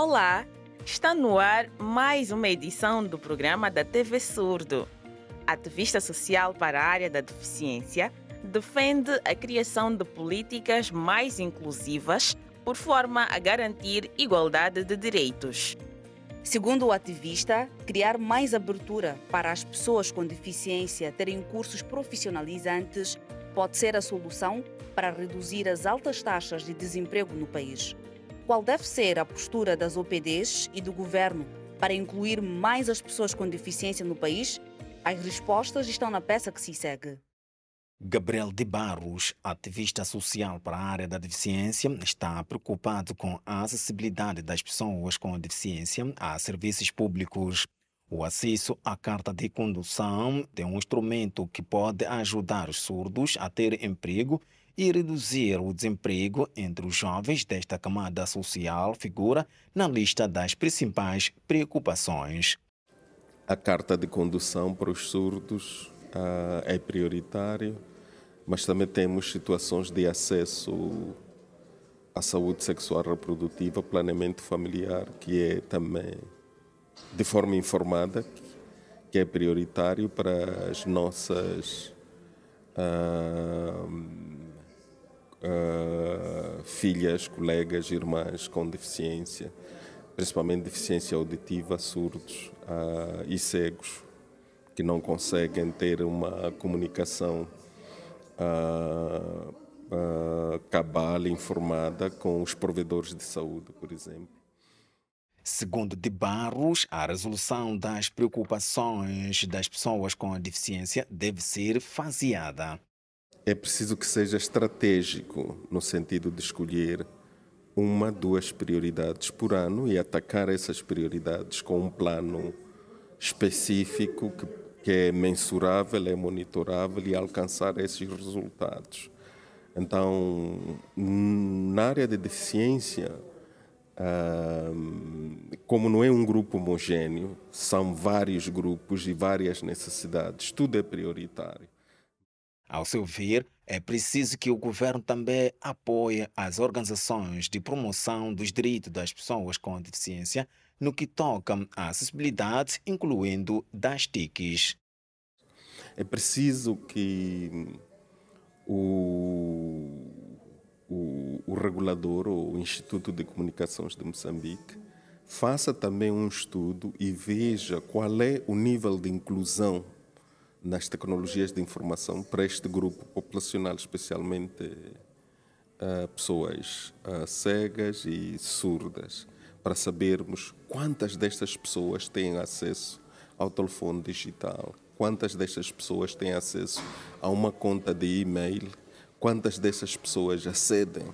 Olá, está no ar mais uma edição do programa da TV Surdo. Ativista social para a área da deficiência, defende a criação de políticas mais inclusivas por forma a garantir igualdade de direitos. Segundo o ativista, criar mais abertura para as pessoas com deficiência terem cursos profissionalizantes pode ser a solução para reduzir as altas taxas de desemprego no país. Qual deve ser a postura das OPDs e do governo para incluir mais as pessoas com deficiência no país? As respostas estão na peça que se segue. Gabriel de Barros, ativista social para a área da deficiência, está preocupado com a acessibilidade das pessoas com deficiência a serviços públicos. O acesso à carta de condução é um instrumento que pode ajudar os surdos a ter emprego e reduzir o desemprego entre os jovens desta camada social, figura na lista das principais preocupações. A carta de condução para os surdos é prioritário, mas também temos situações de acesso à saúde sexual reprodutiva, planeamento familiar, que é também de forma informada, que é prioritário para as nossas filhas, colegas, irmãs com deficiência, principalmente deficiência auditiva, surdos e cegos, que não conseguem ter uma comunicação cabal, informada com os provedores de saúde, por exemplo. Segundo de Barros, a resolução das preocupações das pessoas com deficiência deve ser faseada. É preciso que seja estratégico, no sentido de escolher uma, duas prioridades por ano e atacar essas prioridades com um plano específico que é mensurável, é monitorável e alcançar esses resultados. Então, na área de deficiência, como não é um grupo homogéneo, são vários grupos e várias necessidades, tudo é prioritário. Ao seu ver, é preciso que o governo também apoie as organizações de promoção dos direitos das pessoas com deficiência no que toca à acessibilidade, incluindo das TICs. É preciso que o regulador, o Instituto de Comunicações de Moçambique, faça também um estudo e veja qual é o nível de inclusão nas tecnologias de informação para este grupo populacional, especialmente pessoas cegas e surdas, para sabermos quantas destas pessoas têm acesso ao telefone digital, quantas destas pessoas têm acesso a uma conta de e-mail, quantas dessas pessoas acedem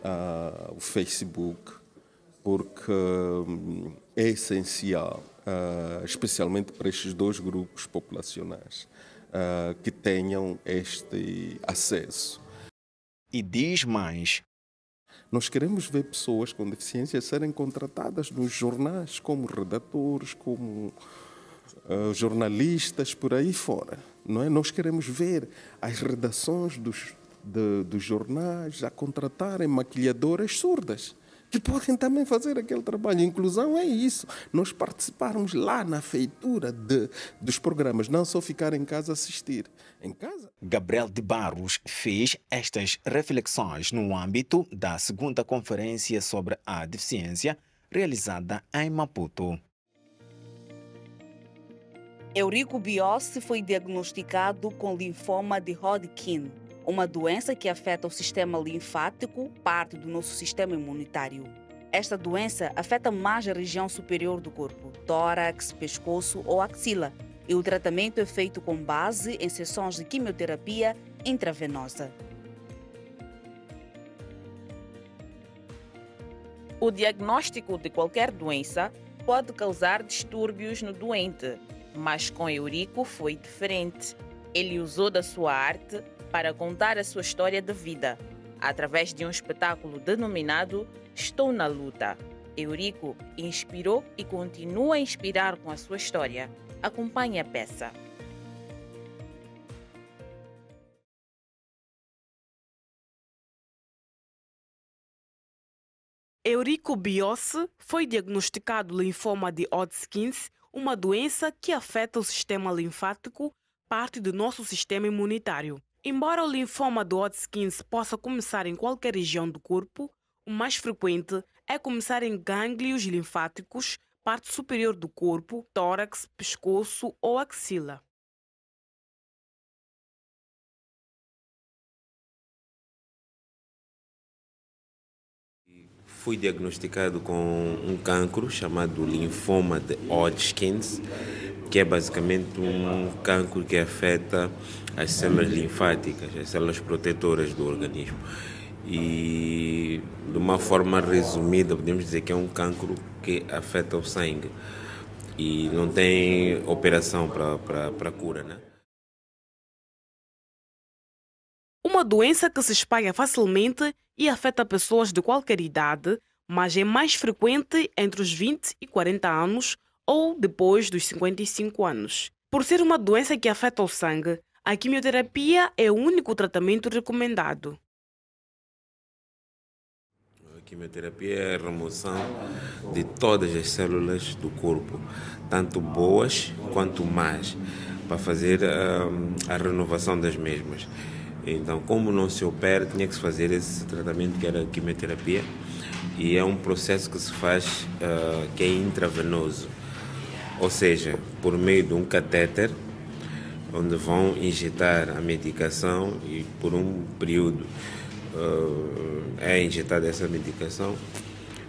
ao Facebook, porque é essencial, especialmente para estes dois grupos populacionais, que tenham este acesso. E diz mais. Nós queremos ver pessoas com deficiência serem contratadas nos jornais como redatores, como jornalistas, por aí fora. Não é? Nós queremos ver as redações dos jornais a contratarem maquilhadoras surdas, que podem também fazer aquele trabalho. Inclusão é isso, nós participarmos lá na feitura dos programas, não só ficar em casa a assistir. Em casa. Gabriel de Barros fez estas reflexões no âmbito da segunda conferência sobre a deficiência, realizada em Maputo. Eurico Biossi foi diagnosticado com linfoma de Hodgkin, uma doença que afeta o sistema linfático, parte do nosso sistema imunitário. Esta doença afeta mais a região superior do corpo, tórax, pescoço ou axila, e o tratamento é feito com base em sessões de quimioterapia intravenosa. O diagnóstico de qualquer doença pode causar distúrbios no doente, mas com Eurico foi diferente. Ele usou da sua arte para contar a sua história de vida, através de um espetáculo denominado Estou na Luta. Eurico inspirou e continua a inspirar com a sua história. Acompanhe a peça. Eurico Biossi foi diagnosticado linfoma de Hodgkin, uma doença que afeta o sistema linfático, parte do nosso sistema imunitário. Embora o linfoma de Hodgkin possa começar em qualquer região do corpo, o mais frequente é começar em gânglios linfáticos, parte superior do corpo, tórax, pescoço ou axila. Fui diagnosticado com um cancro chamado linfoma de Hodgkin, que é basicamente um cancro que afeta as células linfáticas, as células protetoras do organismo. E, de uma forma resumida, podemos dizer que é um cancro que afeta o sangue e não tem operação para cura, né? Uma doença que se espalha facilmente e afeta pessoas de qualquer idade, mas é mais frequente entre os 20 e 40 anos ou depois dos 55 anos. Por ser uma doença que afeta o sangue, a quimioterapia é o único tratamento recomendado. A quimioterapia é a remoção de todas as células do corpo, tanto boas quanto más, para fazer a renovação das mesmas. Então, como não se opera, tinha que se fazer esse tratamento que era a quimioterapia, e é um processo que se faz que é intravenoso, ou seja, por meio de um catéter, onde vão injetar a medicação e por um período é injetada essa medicação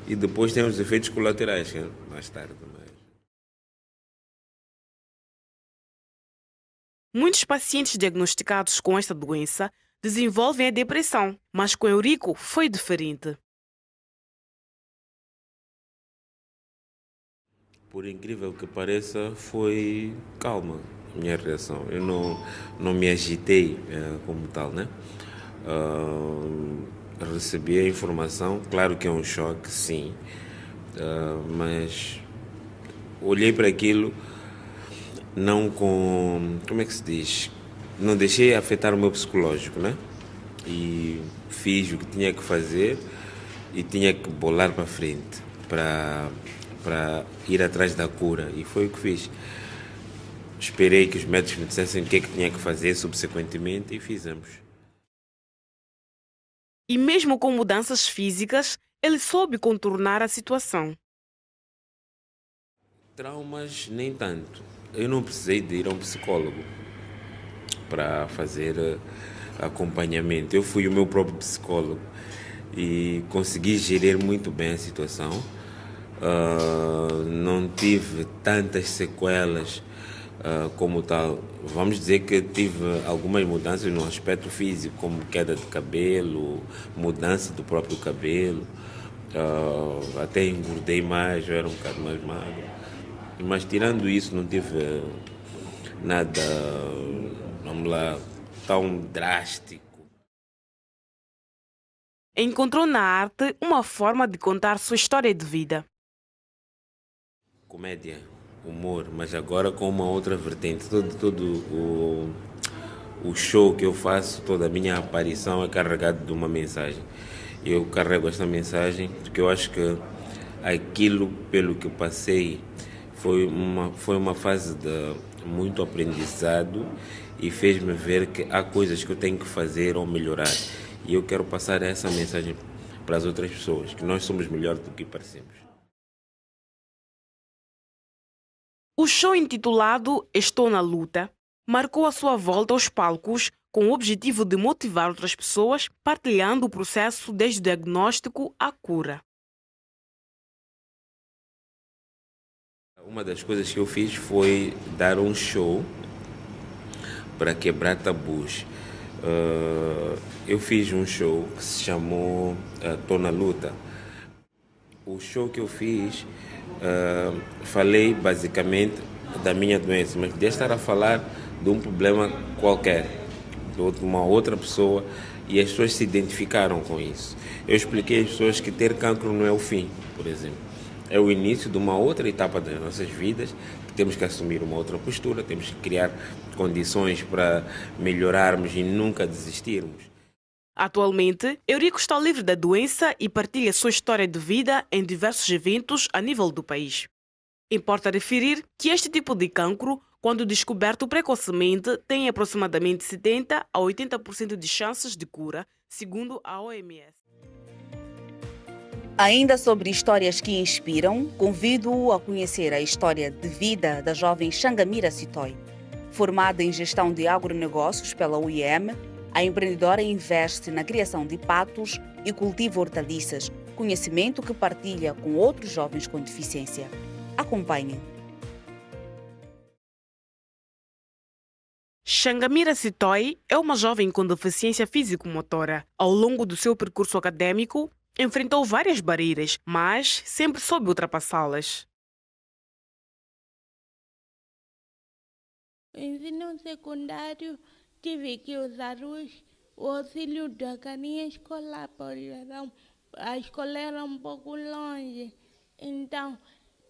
e depois tem os efeitos colaterais, que é mais tarde. Muitos pacientes diagnosticados com esta doença desenvolvem a depressão, mas com Eurico foi diferente. Por incrível que pareça, foi calma a minha reação. Eu não me agitei como tal, né? Recebi a informação, claro que é um choque, sim, mas olhei para aquilo não com, como é que se diz, não deixei afetar o meu psicológico, né? E fiz o que tinha que fazer e tinha que bolar para frente para ir atrás da cura, e foi o que fiz. Esperei que os médicos me dissessem o que é que tinha que fazer subsequentemente e fizemos. E mesmo com mudanças físicas, ele soube contornar a situação. Traumas, nem tanto. Eu não precisei de ir a um psicólogo para fazer acompanhamento. Eu fui o meu próprio psicólogo e consegui gerir muito bem a situação. Não tive tantas sequelas como tal. Vamos dizer que tive algumas mudanças no aspecto físico, como queda de cabelo, mudança do próprio cabelo. Até engordei mais, eu era um bocado mais magro. Mas tirando isso, não tive nada, vamos lá, tão drástico. Encontrou na arte uma forma de contar sua história de vida. Comédia, humor, mas agora com uma outra vertente. Todo o show que eu faço, toda a minha aparição é carregado de uma mensagem. Eu carrego esta mensagem porque eu acho que aquilo pelo que passei foi uma fase de muito aprendizado e fez-me ver que há coisas que eu tenho que fazer ou melhorar. E eu quero passar essa mensagem para as outras pessoas, que nós somos melhores do que parecemos. O show intitulado Estou na Luta marcou a sua volta aos palcos com o objetivo de motivar outras pessoas, partilhando o processo desde o diagnóstico à cura. Uma das coisas que eu fiz foi dar um show para quebrar tabus. Eu fiz um show que se chamou Tô na Luta. O show que eu fiz, falei basicamente da minha doença, mas podia estar a falar de um problema qualquer, de uma outra pessoa, e as pessoas se identificaram com isso. Eu expliquei às pessoas que ter cancro não é o fim, por exemplo. É o início de uma outra etapa das nossas vidas, que temos que assumir uma outra postura, temos que criar condições para melhorarmos e nunca desistirmos. Atualmente, Eurico está livre da doença e partilha sua história de vida em diversos eventos a nível do país. Importa referir que este tipo de cancro, quando descoberto precocemente, tem aproximadamente 70 a 80% de chances de cura, segundo a OMS. Ainda sobre histórias que inspiram, convido-o a conhecer a história de vida da jovem Xangamira Sitoi. Formada em gestão de agronegócios pela UIM, a empreendedora investe na criação de patos e cultiva hortaliças, conhecimento que partilha com outros jovens com deficiência. Acompanhe. Xangamira Sitoi é uma jovem com deficiência físico-motora. Ao longo do seu percurso acadêmico, enfrentou várias barreiras, mas sempre soube ultrapassá-las. No ensino secundário, tive que usar o auxílio da carinha escolar, porque a escola era um pouco longe. Então,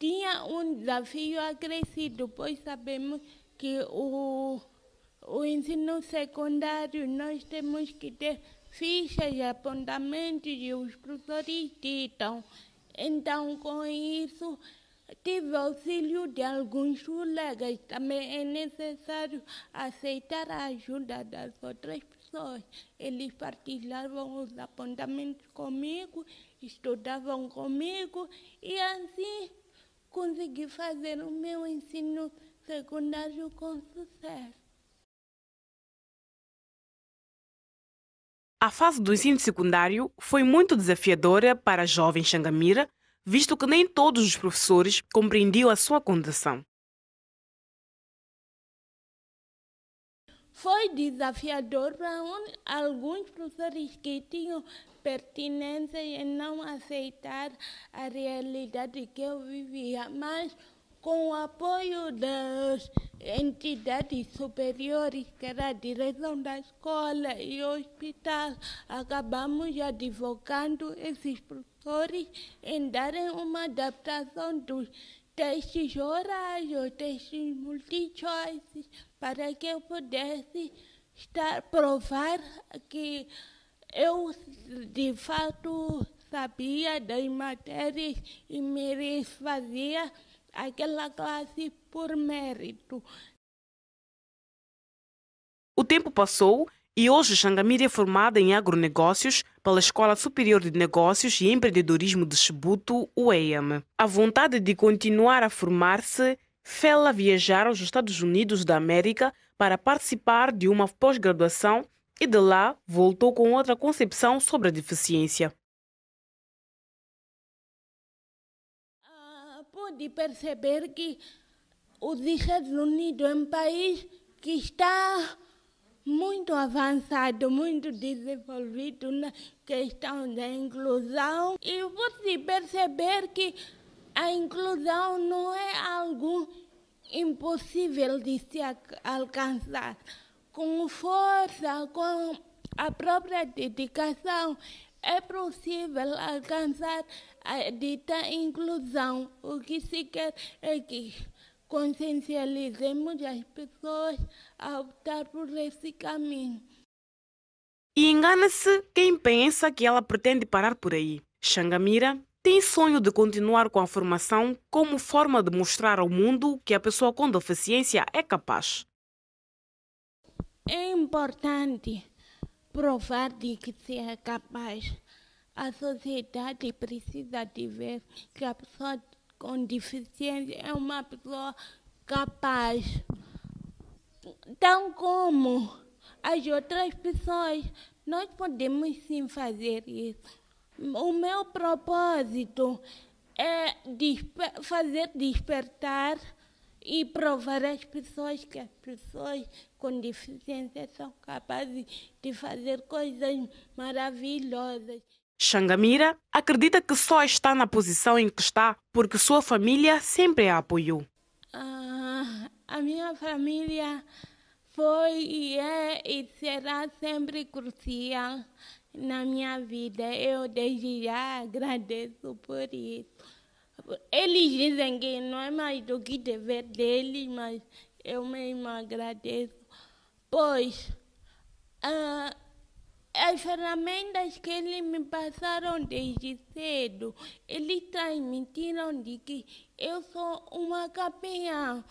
tinha um desafio acrescido, pois sabemos que o ensino secundário nós temos que ter fichas e apontamentos e os professores ditam. Então, com isso, tive auxílio de alguns colegas. Também é necessário aceitar a ajuda das outras pessoas. Eles partilhavam os apontamentos comigo, estudavam comigo e assim consegui fazer o meu ensino secundário com sucesso. A fase do ensino secundário foi muito desafiadora para a jovem Xangamira, visto que nem todos os professores compreendiam a sua condição. Foi desafiador para alguns professores que tinham pertinência em não aceitar a realidade que eu vivia, mas com o apoio das entidades superiores, que era a direção da escola e o hospital, acabamos advogando esses professores em darem uma adaptação dos testes orais, os testes multi-choice, para que eu pudesse provar que eu, de fato, sabia das matérias e fazia aquela classe por mérito. O tempo passou e hoje Xangamira é formada em agronegócios pela Escola Superior de Negócios e Empreendedorismo de Chibuto, UEM. A vontade de continuar a formar-se fê-la viajar aos Estados Unidos da América para participar de uma pós-graduação e de lá voltou com outra concepção sobre a deficiência. Pude perceber que os Estados Unidos é um país que está muito avançado, muito desenvolvido na questão da inclusão, e pude perceber que a inclusão não é algo impossível de se alcançar. Com força, com a própria dedicação, é possível alcançar a dita inclusão. O que se quer é que consciencializemos as pessoas a optar por esse caminho. E engana-se quem pensa que ela pretende parar por aí. Xangamira tem sonho de continuar com a formação como forma de mostrar ao mundo que a pessoa com deficiência é capaz. É importante provar de que se é capaz. A sociedade precisa de ver que a pessoa com deficiência é uma pessoa capaz. Tal como as outras pessoas, nós podemos sim fazer isso. O meu propósito é fazer despertar e provar às pessoas que as pessoas com deficiência são capazes de fazer coisas maravilhosas. Xangamira acredita que só está na posição em que está porque sua família sempre a apoiou. A minha família foi e é e será sempre crucial na minha vida. Eu desde já agradeço por isso. Eles dizem que não é mais do que dever deles, mas eu mesmo agradeço, pois as ferramentas que eles me passaram desde cedo, eles transmitiram de que eu sou uma campeã.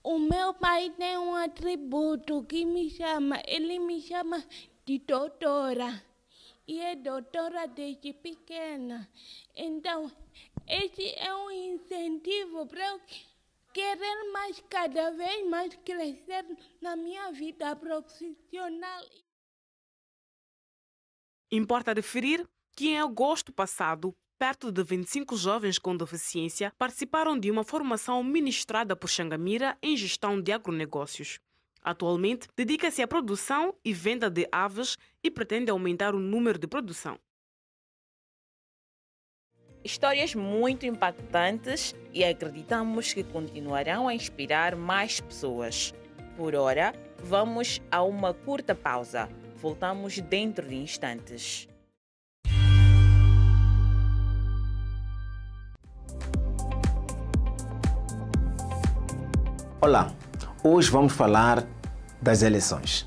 O meu pai tem um atributo que ele me chama de doutora. E é doutora desde pequena. Então, esse é um incentivo para eu querer cada vez mais crescer na minha vida profissional. Importa referir que em agosto passado, perto de 25 jovens com deficiência participaram de uma formação ministrada por Xangamira em gestão de agronegócios. Atualmente, dedica-se à produção e venda de aves e pretende aumentar o número de produção. Histórias muito impactantes e acreditamos que continuarão a inspirar mais pessoas. Por ora, vamos a uma curta pausa. Voltamos dentro de instantes. Olá, hoje vamos falar das eleições.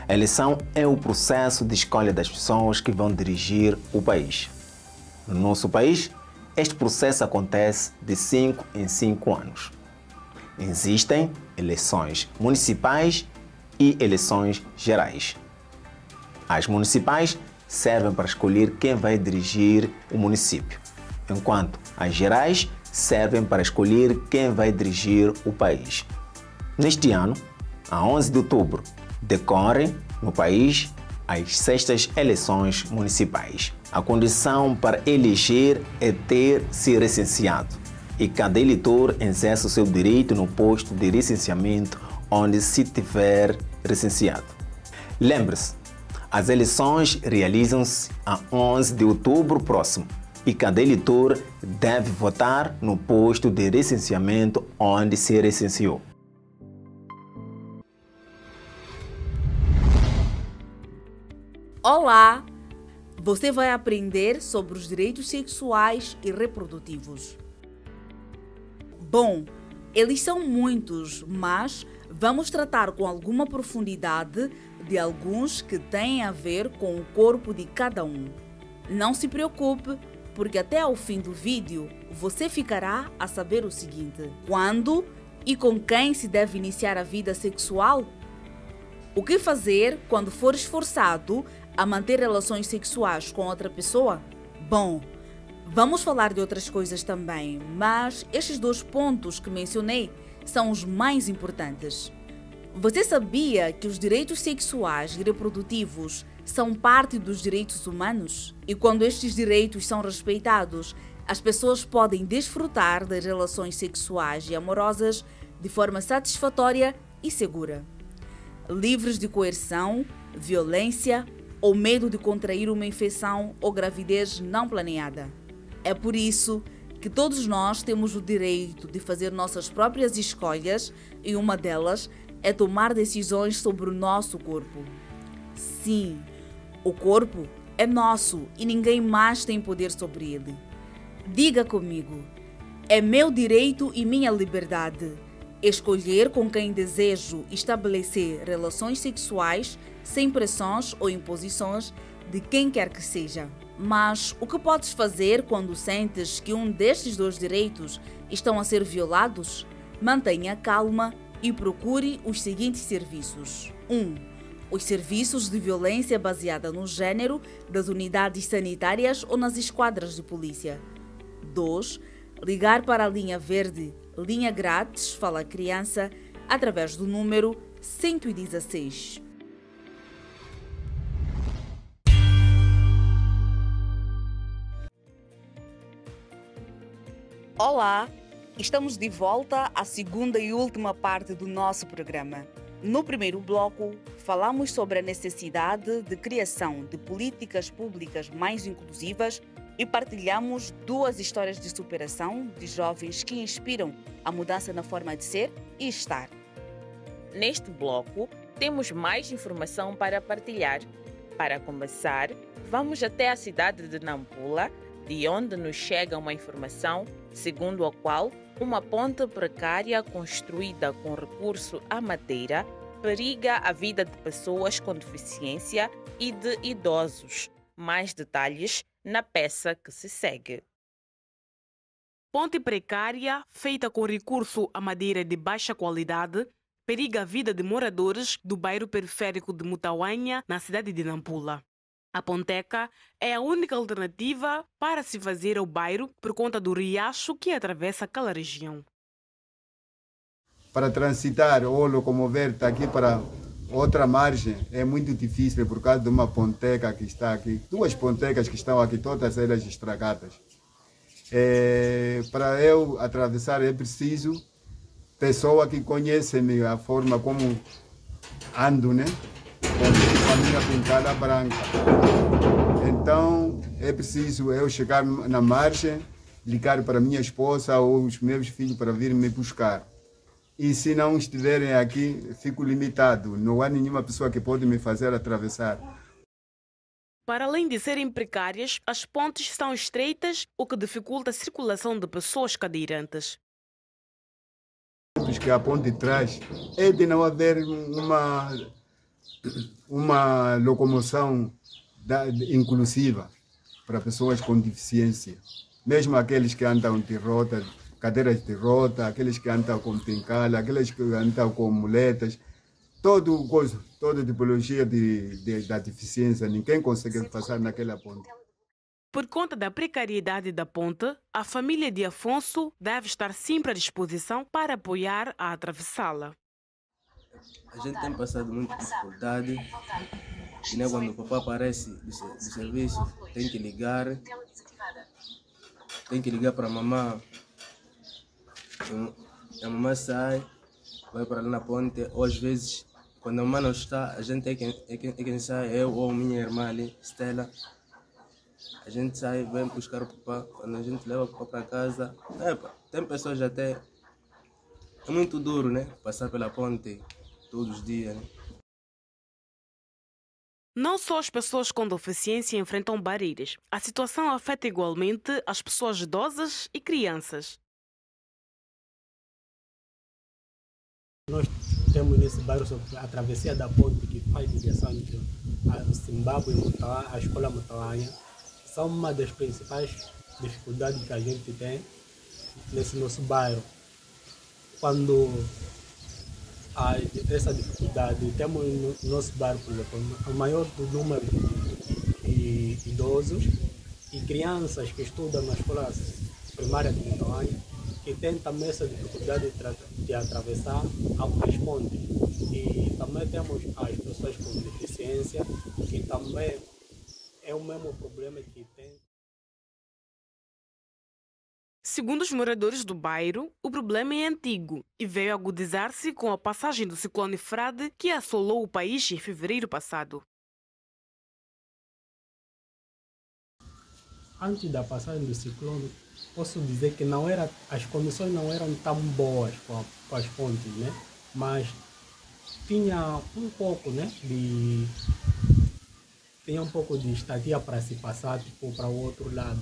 A eleição é o processo de escolha das pessoas que vão dirigir o país. No nosso país, este processo acontece de 5 em 5 anos. Existem eleições municipais e eleições gerais. As municipais servem para escolher quem vai dirigir o município, enquanto as gerais servem para escolher quem vai dirigir o país. Neste ano, a 11 de outubro, decorrem no país as 6ª eleições municipais. A condição para eleger é ter-se recenseado e cada eleitor exerce o seu direito no posto de recenseamento onde se tiver recenseado. Lembre-se, as eleições realizam-se a 11 de outubro próximo e cada eleitor deve votar no posto de recenseamento onde se recenseou. Olá! Você vai aprender sobre os direitos sexuais e reprodutivos. Bom, eles são muitos, mas vamos tratar com alguma profundidade de alguns que têm a ver com o corpo de cada um. Não se preocupe, porque até ao fim do vídeo você ficará a saber o seguinte: quando e com quem se deve iniciar a vida sexual? O que fazer quando for esforçado a manter relações sexuais com outra pessoa? Bom, vamos falar de outras coisas também, mas estes 2 pontos que mencionei são os mais importantes. Você sabia que os direitos sexuais e reprodutivos são parte dos direitos humanos? E quando estes direitos são respeitados, as pessoas podem desfrutar das relações sexuais e amorosas de forma satisfatória e segura, livres de coerção, violência ou medo de contrair uma infecção ou gravidez não planeada. É por isso que todos nós temos o direito de fazer nossas próprias escolhas e uma delas é tomar decisões sobre o nosso corpo. Sim, o corpo é nosso e ninguém mais tem poder sobre ele. Diga comigo: é meu direito e minha liberdade escolher com quem desejo estabelecer relações sexuais sem pressões ou imposições de quem quer que seja. Mas o que podes fazer quando sentes que um destes 2 direitos estão a ser violados? Mantenha calma e procure os seguintes serviços. 1. Os serviços de violência baseada no gênero das unidades sanitárias ou nas esquadras de polícia. 2. Ligar para a linha verde, linha grátis Fala Criança, através do número 116. Olá! Estamos de volta à segunda e última parte do nosso programa. No primeiro bloco, falamos sobre a necessidade de criação de políticas públicas mais inclusivas e partilhamos 2 histórias de superação de jovens que inspiram a mudança na forma de ser e estar. Neste bloco, temos mais informação para partilhar. Para começar, vamos até a cidade de Nampula, de onde nos chega uma informação segundo a qual uma ponte precária construída com recurso à madeira periga a vida de pessoas com deficiência e de idosos. Mais detalhes na peça que se segue. Ponte precária, feita com recurso a madeira de baixa qualidade, periga a vida de moradores do bairro periférico de Mutauanha, na cidade de Nampula. A ponteca é a única alternativa para se fazer ao bairro por conta do riacho que atravessa aquela região. Para transitar ou locomover daqui para outra margem é muito difícil por causa de uma ponteca que está aqui. Duas pontecas que estão aqui, todas elas estragadas. Para eu atravessar é preciso pessoa que conhece a forma como ando, né? Com a minha bengala branca. Então é preciso eu chegar na margem, ligar para minha esposa ou os meus filhos para vir me buscar. E se não estiverem aqui, fico limitado. Não há nenhuma pessoa que pode me fazer atravessar. Para além de serem precárias, as pontes são estreitas, o que dificulta a circulação de pessoas cadeirantes. Que a ponte traz é de não haver uma locomoção inclusiva para pessoas com deficiência. Mesmo aqueles que andam de rota, cadeiras de rota, aqueles que andam com bengala, aqueles que andam com muletas, toda tipologia da deficiência, ninguém consegue passar naquela ponte. Por conta da precariedade da ponte, a família de Afonso deve estar sempre à disposição para apoiar a atravessá-la. A gente tem passado muita dificuldade e né, quando o papá aparece do serviço, tem que ligar para a mamãe. A mamãe sai, vai para lá na ponte, ou às vezes, quando a mamãe não está, a gente é quem sai, eu ou minha irmã ali, Stella. A gente sai, vem buscar o papá, quando a gente leva o papá para casa, tem pessoas até, é muito duro, né? Passar pela ponte todos os dias, né? Não só as pessoas com deficiência enfrentam barreiras. A situação afeta igualmente as pessoas idosas e crianças. Nós temos nesse bairro a travessia da ponte que faz ligação entre o Zimbábue e a escola Mutauanha. São uma das principais dificuldades que a gente tem nesse nosso bairro. Quando há essa dificuldade, temos no nosso bairro, por exemplo, o maior número de idosos e crianças que estudam na escola primária de Mutauanha, que tem também essa dificuldade de atravessar as pontes. E também temos as pessoas com deficiência, que também é o mesmo problema que tem. Segundo os moradores do bairro, o problema é antigo e veio agudizar-se com a passagem do ciclone Frade, que assolou o país em fevereiro passado. Antes da passagem do ciclone, posso dizer que as condições não eram tão boas com as pontes, né? Mas tinha um pouco, né, de estadia para se passar tipo, para o outro lado.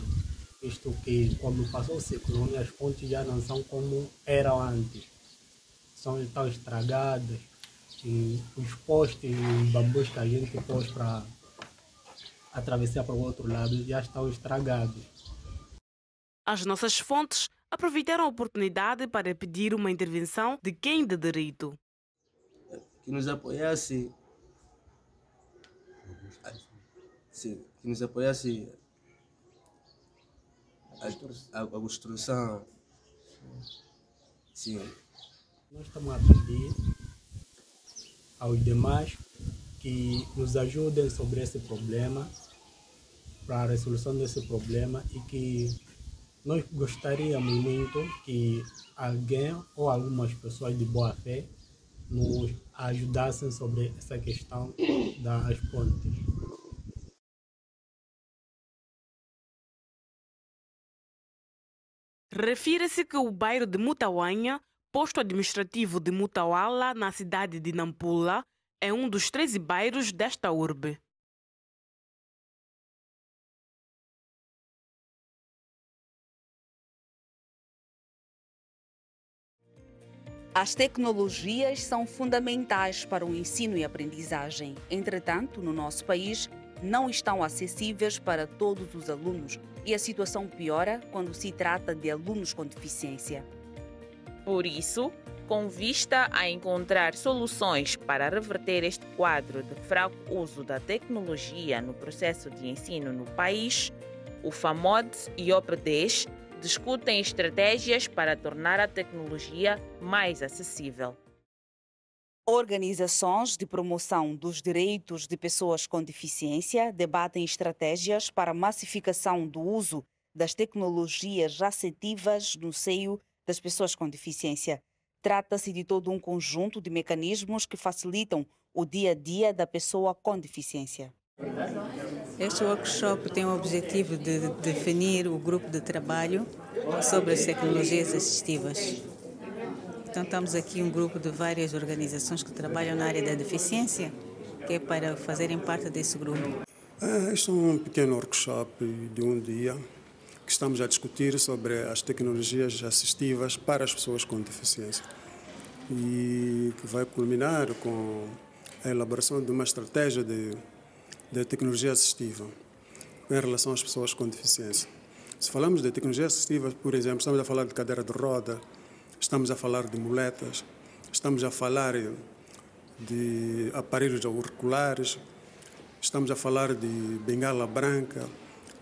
Isto que quando passou o ciclone as pontes já não são como eram antes. Estão estragadas e os postes e bambus que a gente pôs para atravessar para o outro lado já estão estragados. As nossas fontes aproveitaram a oportunidade para pedir uma intervenção de quem de direito. Que nos apoiasse, a construção. Sim. Nós estamos a pedir aos demais que nos ajudem sobre esse problema, para a resolução desse problema, e que nós gostaríamos muito que alguém ou algumas pessoas de boa fé nos ajudassem sobre essa questão das pontes. Refere-se que o bairro de Mutauanha, posto administrativo de Mutauala, na cidade de Nampula, é um dos 13 bairros desta urbe. As tecnologias são fundamentais para o ensino e aprendizagem. Entretanto, no nosso país, não estão acessíveis para todos os alunos e a situação piora quando se trata de alunos com deficiência. Por isso, com vista a encontrar soluções para reverter este quadro de fraco uso da tecnologia no processo de ensino no país, o FAMOD e o OP10 discutem estratégias para tornar a tecnologia mais acessível. Organizações de promoção dos direitos de pessoas com deficiência debatem estratégias para a massificação do uso das tecnologias acessíveis no seio das pessoas com deficiência. Trata-se de todo um conjunto de mecanismos que facilitam o dia a dia da pessoa com deficiência. Este workshop tem o objetivo de definir o grupo de trabalho sobre as tecnologias assistivas. Então, estamos aqui um grupo de várias organizações que trabalham na área da deficiência, que é para fazerem parte desse grupo. Este é um pequeno workshop de um dia que estamos a discutir sobre as tecnologias assistivas para as pessoas com deficiência e que vai culminar com a elaboração de uma estratégia de tecnologia assistiva em relação às pessoas com deficiência. Se falamos de tecnologia assistiva, por exemplo, estamos a falar de cadeira de roda, estamos a falar de muletas, estamos a falar de aparelhos auriculares, estamos a falar de bengala branca,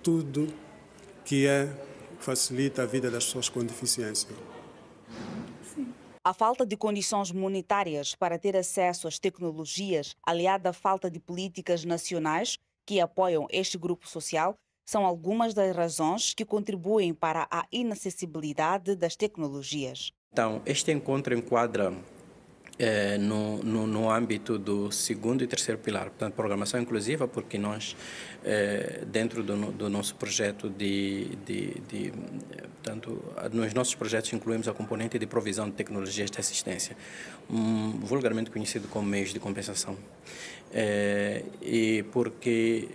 tudo que facilita a vida das pessoas com deficiência. A falta de condições monetárias para ter acesso às tecnologias, aliada à falta de políticas nacionais que apoiam este grupo social, são algumas das razões que contribuem para a inacessibilidade das tecnologias. Então, este encontro enquadra no âmbito do segundo e terceiro pilar, portanto, programação inclusiva, porque nós, dentro do nosso projeto portanto, nos nossos projetos incluímos a componente de provisão de tecnologias de assistência, vulgarmente conhecido como meios de compensação. E porque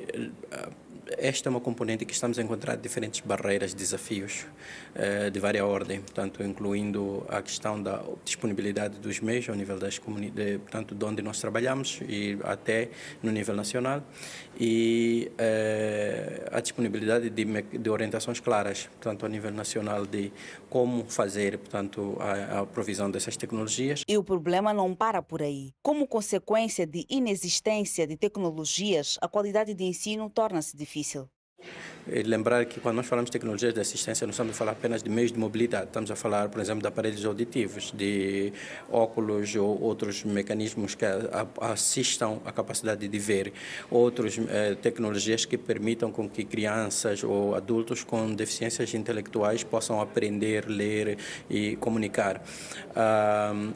esta é uma componente que estamos a encontrar diferentes barreiras, desafios de várias ordem, portanto, incluindo a questão da disponibilidade dos meios ao nível das comunidades, portanto, de onde nós trabalhamos e até no nível nacional, e a disponibilidade de orientações claras, portanto, a nível nacional de como fazer, portanto, a provisão dessas tecnologias. E o problema não para por aí. Como consequência de inexistência de tecnologias, a qualidade de ensino torna-se difícil. E lembrar que quando nós falamos de tecnologias de assistência, não estamos a falar apenas de meios de mobilidade, estamos a falar, por exemplo, de aparelhos auditivos, de óculos ou outros mecanismos que assistam à capacidade de ver, outras tecnologias que permitam com que crianças ou adultos com deficiências intelectuais possam aprender, ler e comunicar.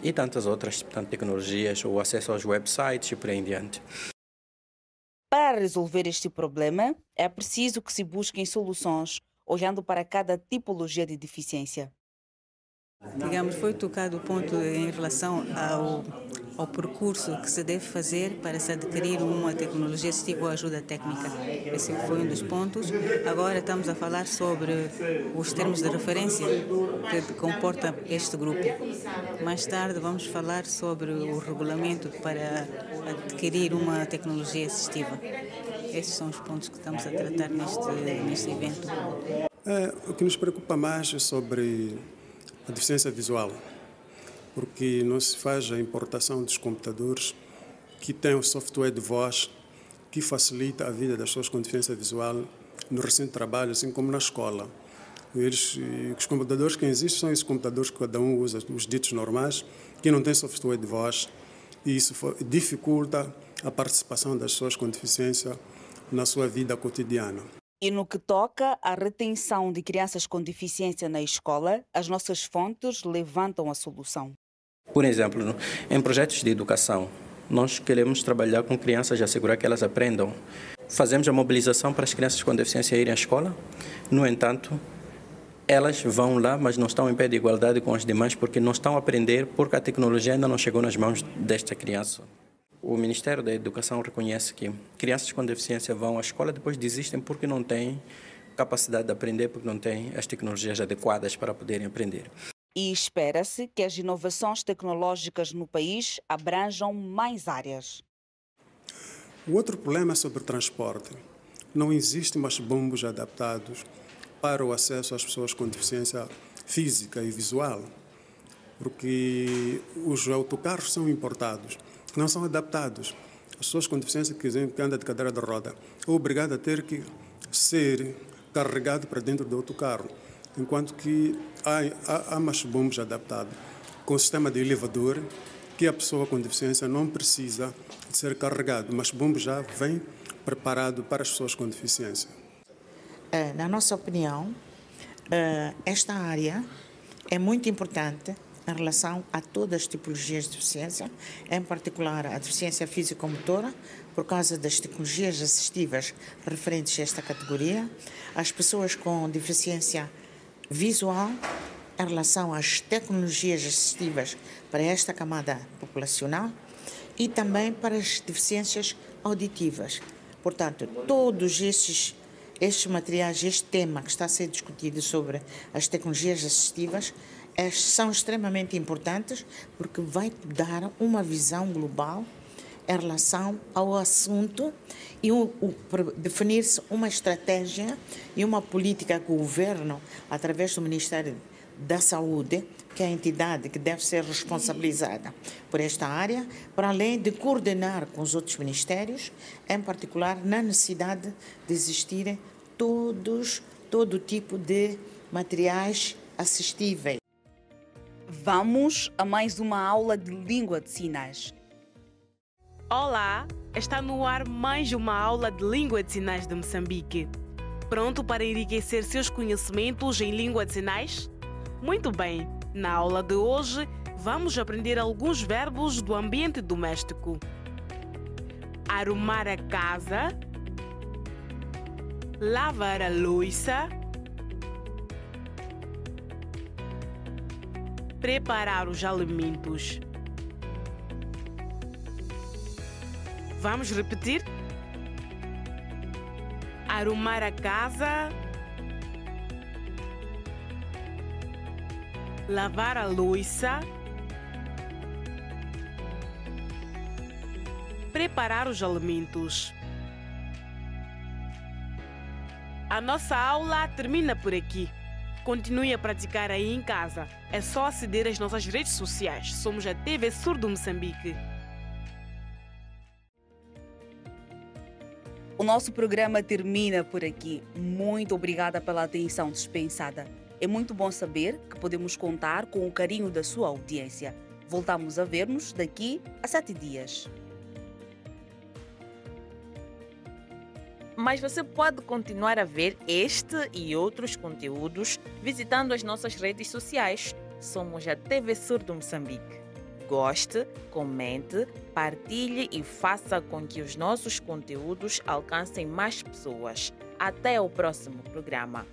E tantas outras, portanto, tecnologias, o acesso aos websites e por aí em diante. Para resolver este problema, é preciso que se busquem soluções, olhando para cada tipologia de deficiência. Digamos, foi tocado o ponto em relação ao percurso que se deve fazer para se adquirir uma tecnologia assistiva ou ajuda técnica. Esse foi um dos pontos. Agora estamos a falar sobre os termos de referência que comporta este grupo. Mais tarde vamos falar sobre o regulamento para adquirir uma tecnologia assistiva. Esses são os pontos que estamos a tratar neste evento. O que nos preocupa mais é sobre a deficiência visual, porque não se faz a importação dos computadores que têm o software de voz que facilita a vida das pessoas com deficiência visual no recinto de trabalho, assim como na escola. Os computadores que existem são esses computadores que cada um usa, os ditos normais, que não têm software de voz, e isso dificulta a participação das pessoas com deficiência na sua vida cotidiana. E no que toca à retenção de crianças com deficiência na escola, as nossas fontes levantam a solução. Por exemplo, em projetos de educação, nós queremos trabalhar com crianças e assegurar que elas aprendam. Fazemos a mobilização para as crianças com deficiência irem à escola. No entanto, elas vão lá, mas não estão em pé de igualdade com as demais porque não estão a aprender, porque a tecnologia ainda não chegou nas mãos desta criança. O Ministério da Educação reconhece que crianças com deficiência vão à escola, depois desistem porque não têm capacidade de aprender, porque não têm as tecnologias adequadas para poderem aprender. E espera-se que as inovações tecnológicas no país abranjam mais áreas. O outro problema é sobre o transporte. Não existem mais bombos adaptados para o acesso às pessoas com deficiência física e visual, porque os autocarros são importados, não são adaptados. As pessoas com deficiência que andam de cadeira de roda são obrigadas a ter que ser carregado para dentro do autocarro, enquanto que há mais bombos adaptados com sistema de elevador, que a pessoa com deficiência não precisa de ser carregado, mas o bombo já vem preparado para as pessoas com deficiência. Na nossa opinião, esta área é muito importante em relação a todas as tipologias de deficiência, em particular a deficiência físico-motora, por causa das tecnologias assistivas referentes a esta categoria, as pessoas com deficiência visual, em relação às tecnologias assistivas para esta camada populacional e também para as deficiências auditivas. Portanto, todos estes materiais, este tema que está a ser discutido sobre as tecnologias assistivas, são extremamente importantes porque vai dar uma visão global em relação ao assunto e definir-se uma estratégia e uma política que o governo, através do Ministério da Saúde, que é a entidade que deve ser responsabilizada por esta área, para além de coordenar com os outros ministérios, em particular na necessidade de existirem todo tipo de materiais assistíveis. Vamos a mais uma aula de língua de sinais. Olá, está no ar mais uma aula de língua de sinais de Moçambique. Pronto para enriquecer seus conhecimentos em língua de sinais? Muito bem, na aula de hoje vamos aprender alguns verbos do ambiente doméstico. Arrumar a casa, lavar a louça, preparar os alimentos. Vamos repetir? Arrumar a casa, lavar a louça, preparar os alimentos. A nossa aula termina por aqui. Continue a praticar aí em casa. É só aceder às nossas redes sociais. Somos a TV Surdo Moçambique. O nosso programa termina por aqui. Muito obrigada pela atenção dispensada. É muito bom saber que podemos contar com o carinho da sua audiência. Voltamos a ver-nos daqui a 7 dias. Mas você pode continuar a ver este e outros conteúdos visitando as nossas redes sociais. Somos a TV Surdo Moçambique. Goste, comente, partilhe e faça com que os nossos conteúdos alcancem mais pessoas. Até o próximo programa.